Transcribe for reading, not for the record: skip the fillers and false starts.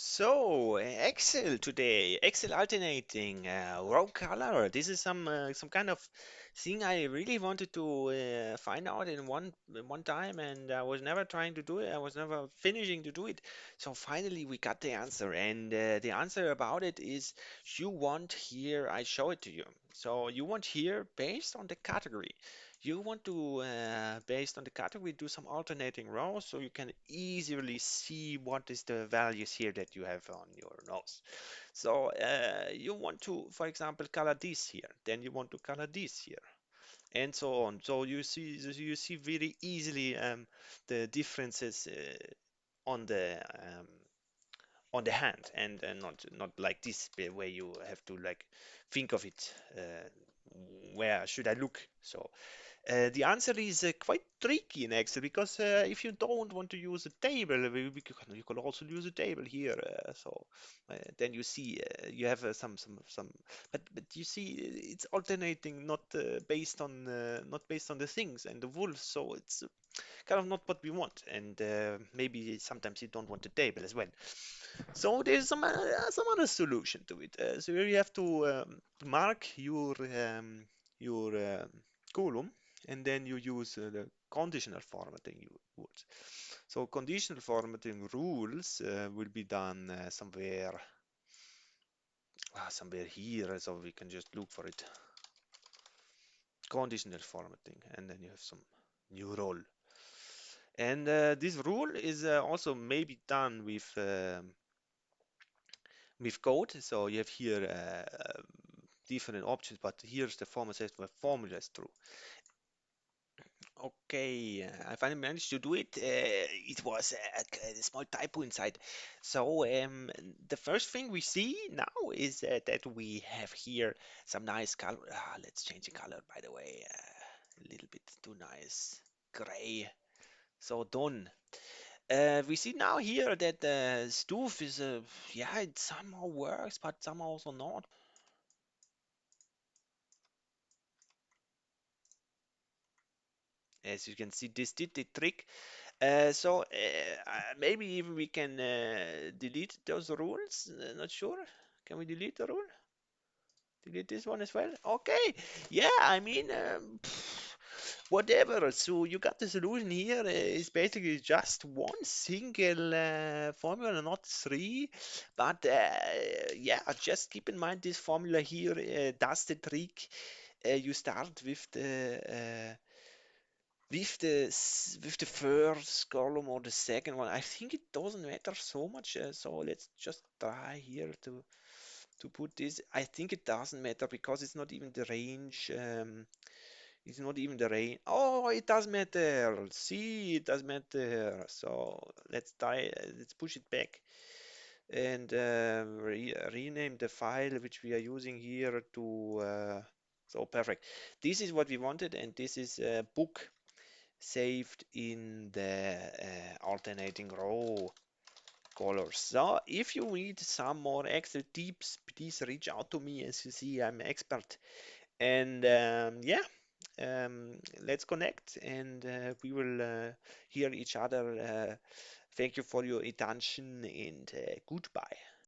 So, Excel today, Excel alternating, raw color. This is some kind of thing I really wanted to find out in one time, and I was never trying to do it. I was never finishing to do it. So finally, we got the answer, and the answer about it is you want here. I show it to you. So you want here based on the category. You want to, based on the category, do some alternating rows so you can easily see what is the values here that you have on your nose. So you want to, for example, color this here, then you want to color this here, and so on. So you see very easily the differences on the hand, and not like this where you have to like think of it. Where should I look? So the answer is quite tricky in Excel because if you don't want to use a table, you can also use a table here. So then you see you have some, but you see it's alternating, not based on the things and the wolves. So it's kind of not what we want, and maybe sometimes you don't want a table as well. So there's some other solution to it. So you have to mark your column, and then you use the conditional formatting you would. So conditional formatting rules will be done somewhere here, so we can just look for it. Conditional formatting, and then you have some new role. And this rule is also maybe done with code. So you have here different options, but here's the format says the formula is true. Okay, I finally managed to do it. It was a small typo inside. So the first thing we see now is that we have here some nice color. Let's change the color, by the way. A little bit too nice. Gray. So done. We see now here that the stove is, yeah, it somehow works, but somehow also not. As you can see, this did the trick. Maybe even we can delete those rules. Not sure. Can we delete the rule? Delete this one as well? Okay. Yeah, I mean, whatever. So you got the solution here. It's basically just one single formula, not three. But yeah, just keep in mind this formula here does the trick. You start with the first column or the second one. I think it doesn't matter so much. So let's just try here to put this. I think it doesn't matter because it's not even the range. It's not even the range. Oh, it does matter. See, it does matter. So let's try. Let's push it back and rename the file which we are using here to. So perfect. This is what we wanted, and this is book saved in the alternating row colors. So if you need some more Excel tips, please reach out to me. As you see, I'm an expert. And yeah, let's connect, and we will hear each other. Thank you for your attention, and goodbye.